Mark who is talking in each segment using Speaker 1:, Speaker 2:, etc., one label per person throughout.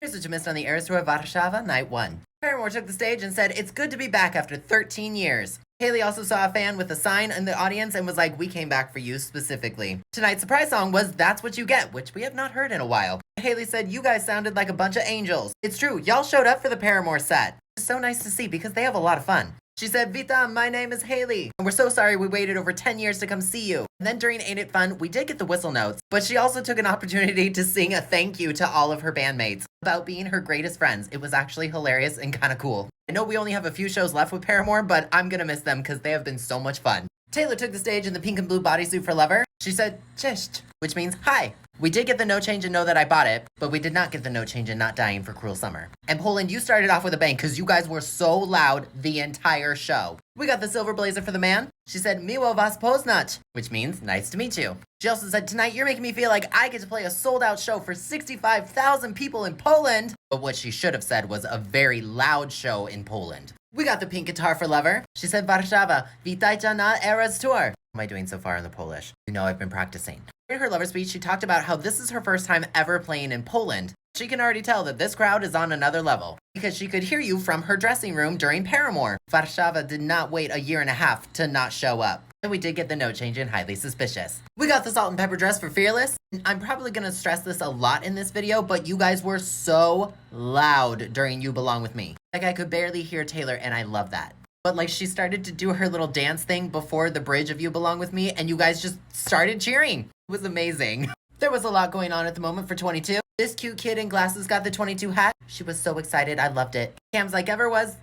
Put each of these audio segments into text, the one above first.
Speaker 1: Here's what you missed on the Eras Tour Warsaw Night 1. Paramore took the stage and said, "It's good to be back after 13 years. Haley also saw a fan with a sign in the audience and was like, "We came back for you specifically." Tonight's surprise song was "That's What You Get," which we have not heard in a while. Haley said, "You guys sounded like a bunch of angels." It's true, y'all showed up for the Paramore set. It's so nice to see because they have a lot of fun. She said, "Vita, my name is Haley, and we're so sorry we waited over 10 years to come see you." And then during Ain't It Fun, we did get the whistle notes, but she also took an opportunity to sing a thank you to all of her bandmates about being her greatest friends. It was actually hilarious and kind of cool. I know we only have a few shows left with Paramore, but I'm gonna miss them because they have been so much fun. Taylor took the stage in the pink and blue bodysuit for Lover. She said, "Cześć," which means hi. We did get the no change and know that I bought it, but we did not get the no change and not dying for Cruel Summer. And Poland, you started off with a bang because you guys were so loud the entire show. We got the silver blazer for the man. She said, "Miło was poznać," which means nice to meet you. She also said, "Tonight you're making me feel like I get to play a sold out show for 65,000 people in Poland." But what she should have said was a very loud show in Poland. We got the pink guitar for Lover. She said, "Warszawa, witajcie na Eras Tour." How am I doing so far in the Polish? You know I've been practicing. In her Lover speech, she talked about how this is her first time ever playing in Poland. She can already tell that this crowd is on another level because she could hear you from her dressing room during Paramore. Warszawa did not wait a year and a half to not show up. And we did get the note change in Highly Suspicious. We got the salt and pepper dress for Fearless. I'm probably going to stress this a lot in this video, but you guys were so loud during You Belong With Me. Like I could barely hear Taylor, and I love that. But like she started to do her little dance thing before the bridge of You Belong With Me, and you guys just started cheering. It was amazing. There was a lot going on at the moment for 22. This cute kid in glasses got the 22 hat. She was so excited. I loved it. Cam's like ever was.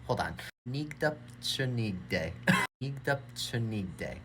Speaker 1: Hold on. Nigda Chunigde. Nigda Chunigde.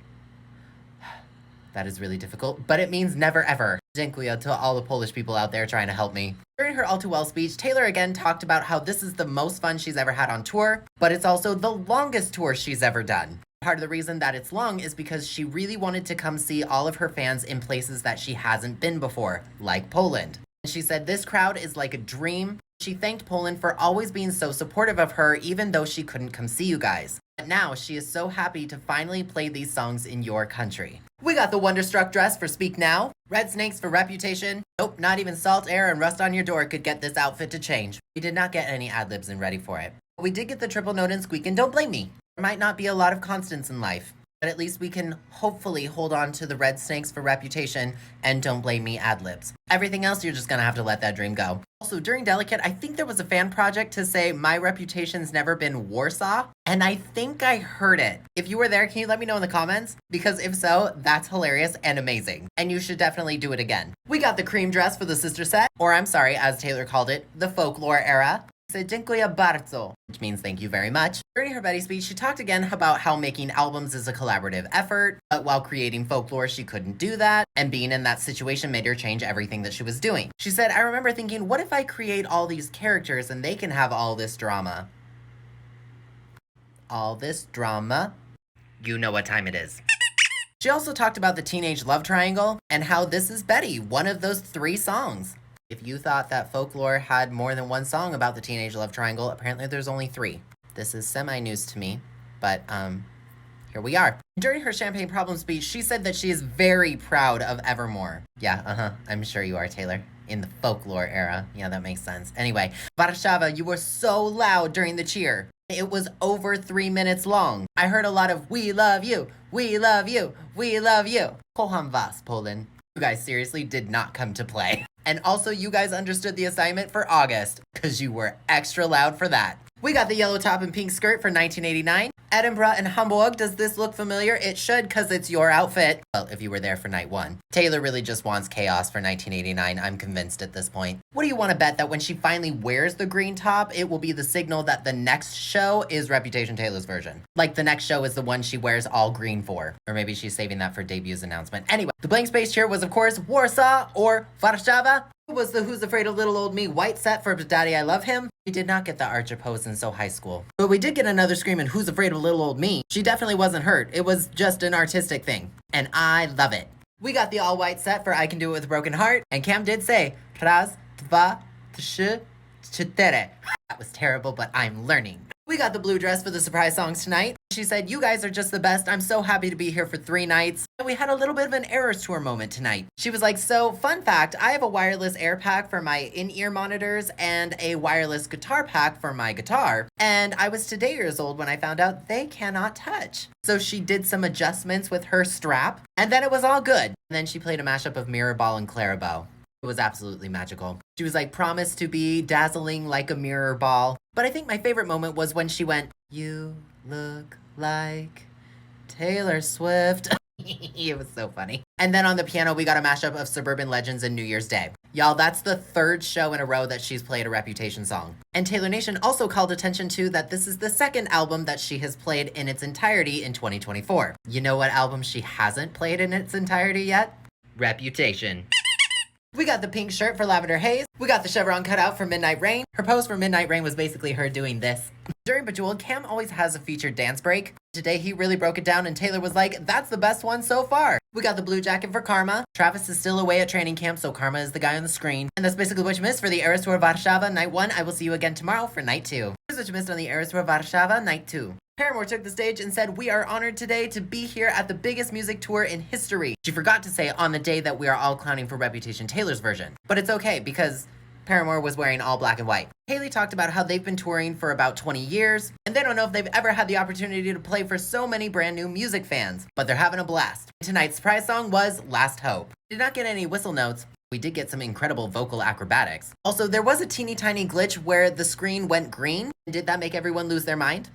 Speaker 1: That is really difficult, but it means never ever. Dziękuję to all the Polish people out there trying to help me. During her All Too Well speech, Taylor again talked about how this is the most fun she's ever had on tour, but it's also the longest tour she's ever done. Part of the reason that it's long is because she really wanted to come see all of her fans in places that she hasn't been before, like Poland. She said this crowd is like a dream. She thanked Poland for always being so supportive of her, even though she couldn't come see you guys. But now she is so happy to finally play these songs in your country. We got the Wonderstruck dress for Speak Now, Red Snakes for Reputation. Nope, not even Salt, Air, and Rust on Your Door could get this outfit to change. We did not get any ad-libs in Ready for It. But we did get the triple note in Squeak and Don't Blame Me. There might not be a lot of constants in life, but at least we can hopefully hold on to the Red Snakes for Reputation and Don't Blame Me ad-libs. Everything else, you're just gonna have to let that dream go. Also, during Delicate, I think there was a fan project to say, "My reputation's never been Warsaw," and I think I heard it. If you were there, can you let me know in the comments? Because if so, that's hilarious and amazing, and you should definitely do it again. We got the cream dress for the sister set, or I'm sorry, as Taylor called it, the folklore era. Said "Dziękuję bardzo," which means thank you very much. During her Betty speech, she talked again about how making albums is a collaborative effort, but while creating folklore, she couldn't do that, and being in that situation made her change everything that she was doing. She said, "I remember thinking, what if I create all these characters and they can have all this drama?" All this drama? You know what time it is. She also talked about the teenage love triangle and how this is Betty, one of those 3 songs. If you thought that folklore had more than one song about the teenage love triangle, apparently there's only 3. This is semi-news to me, but here we are. During her Champagne Problem speech, she said that she is very proud of Evermore. Yeah, I'm sure you are, Taylor. In the folklore era. Yeah, that makes sense. Anyway, Warszawa, you were so loud during the cheer. It was over 3 minutes long. I heard a lot of "We love you, we love you, we love you." Kocham was, Poland. You guys seriously did not come to play. And also, you guys understood the assignment for August, because you were extra loud for that. We got the yellow top and pink skirt for 1989. Edinburgh and Hamburg, does this look familiar? It should, because it's your outfit. Well, if you were there for night 1. Taylor really just wants chaos for 1989, I'm convinced at this point. What do you want to bet that when she finally wears the green top, it will be the signal that the next show is Reputation Taylor's version? Like the next show is the one she wears all green for. Or maybe she's saving that for debut's announcement. Anyway, the blank space cheer was, of course, Warsaw or Warszawa. It was the Who's Afraid of Little Old Me white set for Daddy I Love Him. We did not get the Archer pose in So High School. But we did get another scream in Who's Afraid of Little Old Me. She definitely wasn't hurt. It was just an artistic thing. And I love it. We got the all white set for I Can Do It With a Broken Heart. And Cam did say, "Raz, dwa, trzy, cztery." That was terrible, but I'm learning. We got the blue dress for the surprise songs tonight. She said, "You guys are just the best. I'm so happy to be here for 3 nights." And we had a little bit of an Eras Tour moment tonight. She was like, "So, fun fact, I have a wireless air pack for my in-ear monitors and a wireless guitar pack for my guitar. And I was today years old when I found out they cannot touch." So she did some adjustments with her strap, and then it was all good. And then she played a mashup of Mirror Ball and Clarabelle. It was absolutely magical. She was like, "Promised to be dazzling like a mirror ball." But I think my favorite moment was when she went, "You look like Taylor Swift." It was so funny. And then on the piano, we got a mashup of Suburban Legends and New Year's Day. Y'all, that's the 3rd show in a row that she's played a Reputation song. And Taylor Nation also called attention to that this is the 2nd album that she has played in its entirety in 2024. You know what album she hasn't played in its entirety yet? Reputation. We got the pink shirt for Lavender Haze. We got the chevron cutout for Midnight Rain. Her pose for Midnight Rain was basically her doing this. During Bejeweled, Cam always has a featured dance break. Today he really broke it down and Taylor was like, "That's the best one so far." We got the blue jacket for Karma. Travis is still away at training camp, so Karma is the guy on the screen. And that's basically what you missed for the Eras Tour Warszawa Night 1. I will see you again tomorrow for Night 2. Here's what you missed on the Eras Tour Warszawa Night 2. Paramore took the stage and said, "We are honored today to be here at the biggest music tour in history." She forgot to say on the day that we are all clowning for Reputation Taylor's version. But it's okay because Paramore was wearing all black and white. Haley talked about how they've been touring for about 20 years, and they don't know if they've ever had the opportunity to play for so many brand new music fans, but they're having a blast. Tonight's surprise song was Last Hope. We did not get any whistle notes. We did get some incredible vocal acrobatics. Also, there was a teeny tiny glitch where the screen went green. Did that make everyone lose their mind?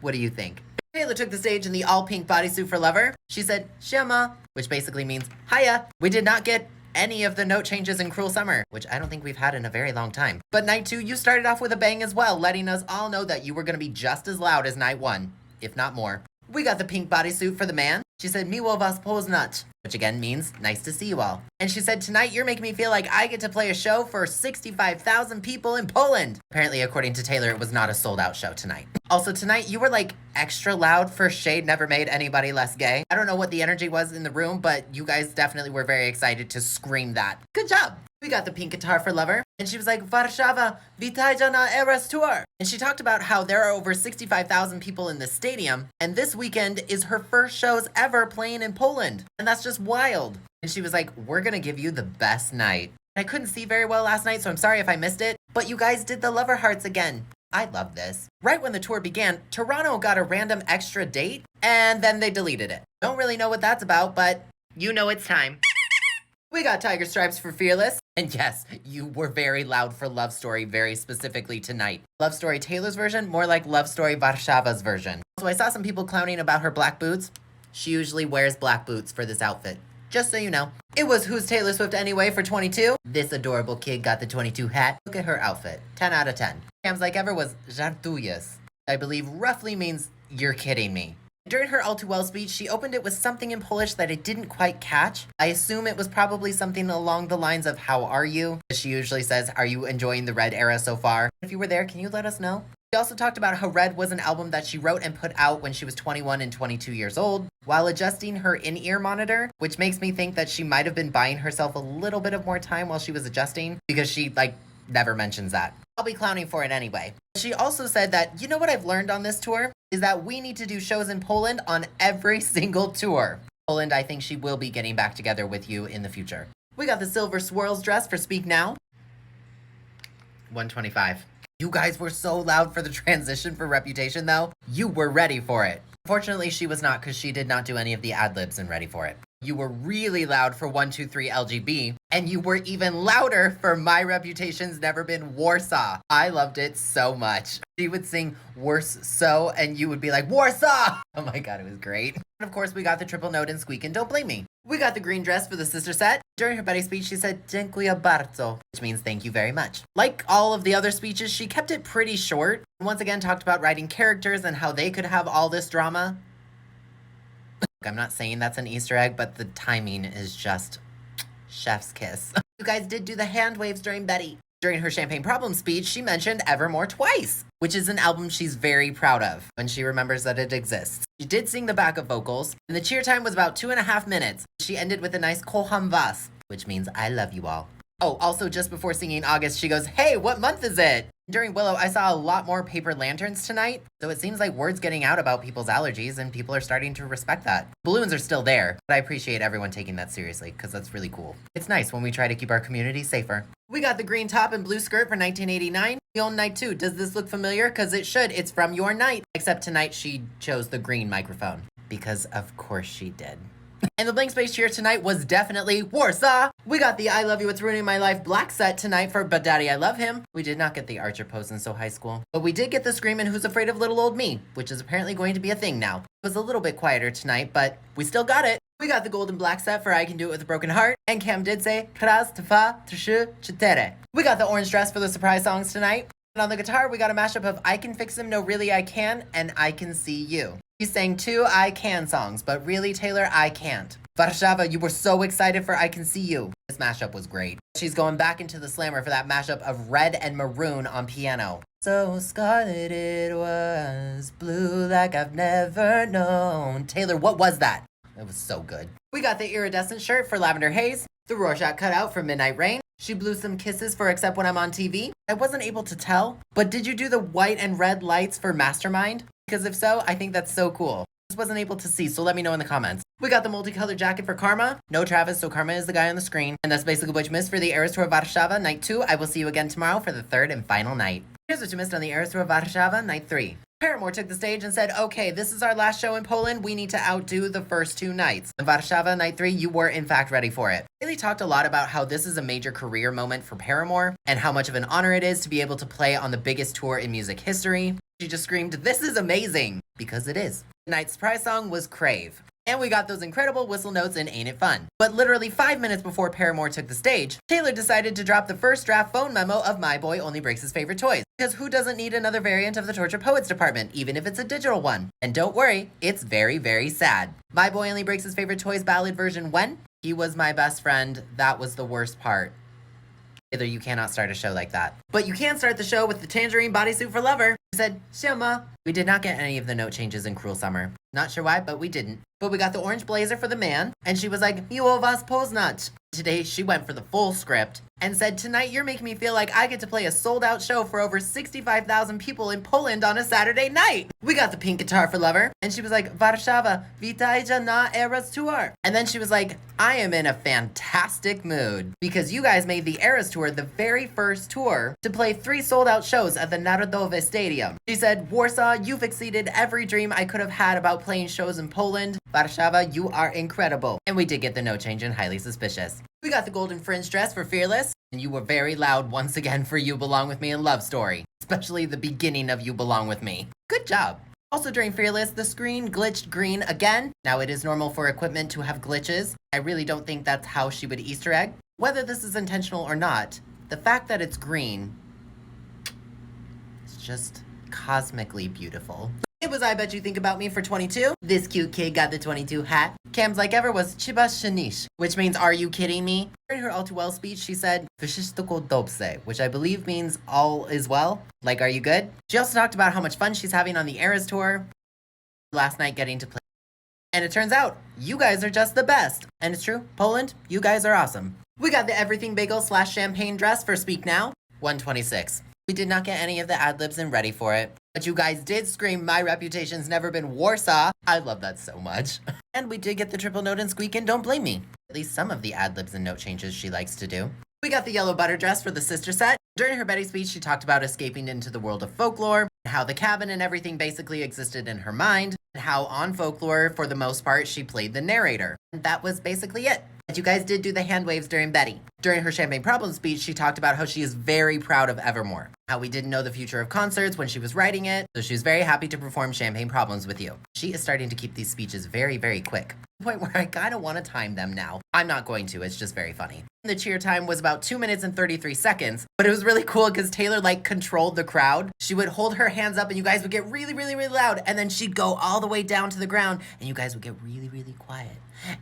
Speaker 1: What do you think? Taylor took the stage in the all-pink bodysuit for Lover. She said, "Shema," which basically means hiya. We did not get any of the note changes in Cruel Summer, which I don't think we've had in a very long time. But Night 2, you started off with a bang as well, letting us all know that you were going to be just as loud as Night 1, if not more. We got the pink bodysuit for the man. She said, "Miło was poznać," which again means nice to see you all. And she said, "Tonight you're making me feel like I get to play a show for 65,000 people in Poland." Apparently, according to Taylor, it was not a sold-out show tonight. Also, tonight you were like extra loud for Shade Never Made Anybody Less Gay. I don't know what the energy was in the room, but you guys definitely were very excited to scream that. Good job. We got the pink guitar for Lover. And she was like, "Warszawa, witajcie na Eras Tour." And she talked about how there are over 65,000 people in this stadium. And this weekend is her first shows ever playing in Poland. And that's just wild. And she was like, "We're going to give you the best night." I couldn't see very well last night, so I'm sorry if I missed it. But you guys did the Lover Hearts again. I love this. Right when the tour began, Toronto got a random extra date. And then they deleted it. Don't really know what that's about, but you know it's time. We got Tiger Stripes for Fearless. And yes, you were very loud for Love Story very specifically tonight. Love Story Taylor's version, more like Love Story Warszawa's version. So I saw some people clowning about her black boots. She usually wears black boots for this outfit. Just so you know. It was Who's Taylor Swift Anyway for 22. This adorable kid got the 22 hat. Look at her outfit. 10 out of 10. Cam's like ever was żartujesz. I believe roughly means "you're kidding me." During her All Too Well speech, she opened it with something in Polish that I didn't quite catch. I assume it was probably something along the lines of "how are you?" She usually says, "Are you enjoying the Red era so far?" If you were there, can you let us know? She also talked about how Red was an album that she wrote and put out when she was 21 and 22 years old, while adjusting her in-ear monitor, which makes me think that she might have been buying herself a little bit of more time while she was adjusting, because she, never mentions that. I'll be clowning for it anyway. She also said that, you know what I've learned on this tour? Is that we need to do shows in Poland on every single tour. Poland, I think she will be getting back together with you in the future. We got the silver swirls dress for Speak Now. 125. You guys were so loud for the transition for Reputation, though. You were ready for it. Unfortunately, she was not, because she did not do any of the ad-libs in Ready for It. You were really loud for 123 LGB, and you were even louder for My Reputation's Never Been Warsaw. I loved it so much. She would sing "Worse So," and you would be like, "Warsaw!" Oh my god, it was great. And of course, we got the triple note in Squeak and Don't Blame Me. We got the green dress for the sister set. During her Betty speech, she said, "Dziękuję bardzo," which means thank you very much. Like all of the other speeches, she kept it pretty short. And once again, talked about writing characters and how they could have all this drama. I'm not saying that's an Easter egg, but the timing is just chef's kiss. You guys did do the hand waves during Betty. During her Champagne Problem speech, she mentioned Evermore twice, which is an album she's very proud of when she remembers that it exists. She did sing the backup vocals, and the cheer time was about 2.5 minutes. She ended with a nice "Kocham was," which means "I love you all." Oh, also just before singing August, she goes, "Hey, what month is it?" During Willow, I saw a lot more paper lanterns tonight, so it seems like word's getting out about people's allergies and people are starting to respect that. Balloons are still there, but I appreciate everyone taking that seriously because that's really cool. It's nice when we try to keep our community safer. We got the green top and blue skirt for 1989. We own night 2. Does this look familiar? Because it should. It's from your night. Except tonight she chose the green microphone. Because of course she did. And the blank space cheer tonight was definitely Warsaw. We got the I Love You, It's Ruining My Life black set tonight for But Daddy, I Love Him. We did not get the Archer pose in So High School. But we did get the Screamin' Who's Afraid of Little Old Me, which is apparently going to be a thing now. It was a little bit quieter tonight, but we still got it. We got the golden black set for I Can Do It With a Broken Heart. And Cam did say, Kras, Tafa, Trshu, Chitere. We got the orange dress for the surprise songs tonight. And on the guitar, we got a mashup of I Can Fix Him, No Really I Can, and I Can See You. He sang 2 I Can songs, but really, Taylor, I can't. Warszawa, you were so excited for I Can See You. This mashup was great. She's going back into the slammer for that mashup of red and maroon on piano. So scarlet it was, blue like I've never known. Taylor, what was that? It was so good. We got the iridescent shirt for Lavender Haze, the Rorschach cutout for Midnight Rain. She blew some kisses for Except When I'm on TV. I wasn't able to tell, but did you do the white and red lights for Mastermind? Because if so, I think that's so cool. I just wasn't able to see, so let me know in the comments. We got the multicolored jacket for Karma. No Travis, so Karma is the guy on the screen. And that's basically what you missed for the Eras Tour Warszawa Night 2. I will see you again tomorrow for the 3rd and final night. Here's what you missed on the Eras Tour Warszawa Night 3. Paramore took the stage and said, okay, this is our last show in Poland. We need to outdo the first 2 nights. In Warszawa Night 3, you were in fact ready for it. Haley talked a lot about how this is a major career moment for Paramore and how much of an honor it is to be able to play on the biggest tour in music history. She just screamed, "This is amazing!" Because it is. Tonight's surprise song was Crave. And we got those incredible whistle notes in Ain't It Fun. But literally 5 minutes before Paramore took the stage, Taylor decided to drop the first draft phone memo of My Boy Only Breaks His Favorite Toys. Because who doesn't need another variant of the Torture Poets department, even if it's a digital one? And don't worry, it's very, very sad. My Boy Only Breaks His Favorite Toys ballad version when? He was my best friend, that was the worst part. Taylor, you cannot start a show like that. But you can start the show with the Tangerine Bodysuit for Lover. She said, Shema. We did not get any of the note changes in Cruel Summer. Not sure why, but we didn't. But we got the orange blazer for the man, and she was like, Miło was poznać. Today, she went for the full script and said, tonight you're making me feel like I get to play a sold-out show for over 65,000 people in Poland on a Saturday night. We got the pink guitar for Lover, and she was like, Warszawa, witajcie na Eras Tour. And then she was like, I am in a fantastic mood because you guys made the Eras Tour the very first tour to play 3 sold-out shows at the Narodowe Stadium. She said, Warsaw, you've exceeded every dream I could have had about playing shows in Poland. Warszawa, you are incredible. And we did get the note change in Highly Suspicious. We got the golden fringe dress for Fearless, and you were very loud once again for You Belong With Me and Love Story, especially the beginning of You Belong With Me. Good job. Also during Fearless, the screen glitched green again. Now it is normal for equipment to have glitches. I really don't think that's how she would Easter egg. Whether this is intentional or not, the fact that it's green is just cosmically beautiful. It was I Bet You Think About Me for 22. This cute kid got the 22 hat. Cam's like ever was Chiba Shanish, which means are you kidding me? In her all too well speech, she said Wszystko dobrze, which I believe means all is well. Like, are you good? She also talked about how much fun she's having on the Eras Tour. Last night getting to play. And it turns out, you guys are just the best. And it's true, Poland, you guys are awesome. We got the Everything Bagel / champagne dress for Speak Now, 126. We did not get any of the ad-libs and ready for it. But you guys did scream, my reputation's never been Warsaw. I love that so much. And we did get the triple note and squeak in Don't Blame Me. At least some of the ad-libs and note changes she likes to do. We got the yellow butter dress for the sister set. During her Betty speech, she talked about escaping into the world of folklore, how the cabin and everything basically existed in her mind, and how on folklore, for the most part, she played the narrator. And that was basically it. But you guys did do the hand waves during Betty. During her Champagne Problems speech, she talked about how she is very proud of Evermore. How we didn't know the future of concerts when she was writing it, so she was very happy to perform Champagne Problems with you. She is starting to keep these speeches very, very quick. To the point where I kind of want to time them now. I'm not going to, it's just very funny. The cheer time was about 2 minutes and 33 seconds, but it was really cool because Taylor controlled the crowd. She would hold her hands up and you guys would get really, really, really loud, and then she'd go all the way down to the ground and you guys would get really, really quiet.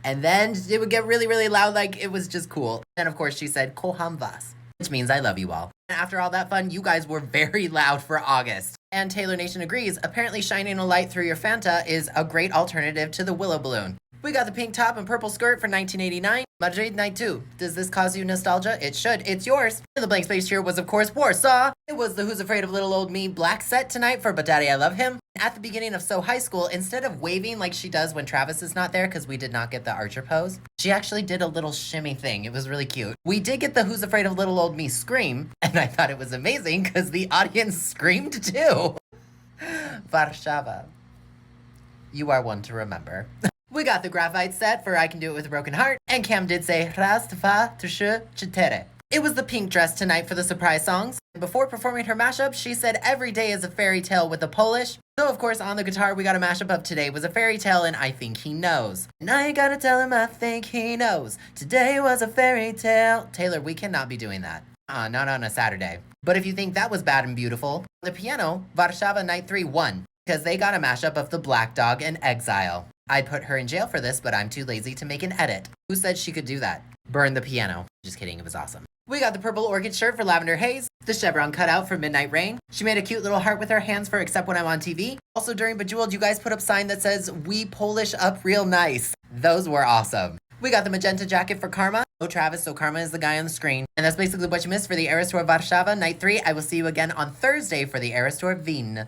Speaker 1: And then it would get really, really loud, it was just cool. And of course she said, Kocham was, which means I love you all. And after all that fun, you guys were very loud for August. And Taylor Nation agrees, apparently shining a light through your Fanta is a great alternative to the Willow Balloon. We got the pink top and purple skirt for 1989. Madrid Night 2. Does this cause you nostalgia? It should. It's yours. The blank space cheer was, of course, Warsaw. It was the Who's Afraid of Little Old Me black set tonight for But Daddy I Love Him. At the beginning of So High School, instead of waving like she does when Travis is not there, because we did not get the Archer pose, she actually did a little shimmy thing. It was really cute. We did get the Who's Afraid of Little Old Me scream, and I thought it was amazing because the audience screamed too. Warsaw. You are one to remember. We got the graphite set for I Can Do It With a Broken Heart, and Cam did say Rastfa Tushu Chitere. It was the pink dress tonight for the surprise songs. Before performing her mashup, she said every day is a fairy tale with a Polish. So of course on the guitar we got a mashup of Today Was a Fairy Tale and I Think He Knows. And I ain't gotta tell him I think he knows. Today was a fairy tale. Taylor, we cannot be doing that. Not on a Saturday. But if you think that was bad and beautiful, the piano, Warsaw Night 3 won. Because they got a mashup of The Black Dog and Exile. I'd put her in jail for this, but I'm too lazy to make an edit. Who said she could do that? Burn the piano. Just kidding, it was awesome. We got the purple orchid shirt for Lavender Haze, the chevron cutout for Midnight Rain. She made a cute little heart with her hands for Except When I'm on TV. Also during Bejeweled, you guys put up sign that says, "We Polish up real nice." Those were awesome. We got the magenta jacket for Karma. Oh, Travis, so Karma is the guy on the screen. And that's basically what you missed for the Eras Tour Warsaw Night 3. I will see you again on Thursday for the Eras Tour Wien.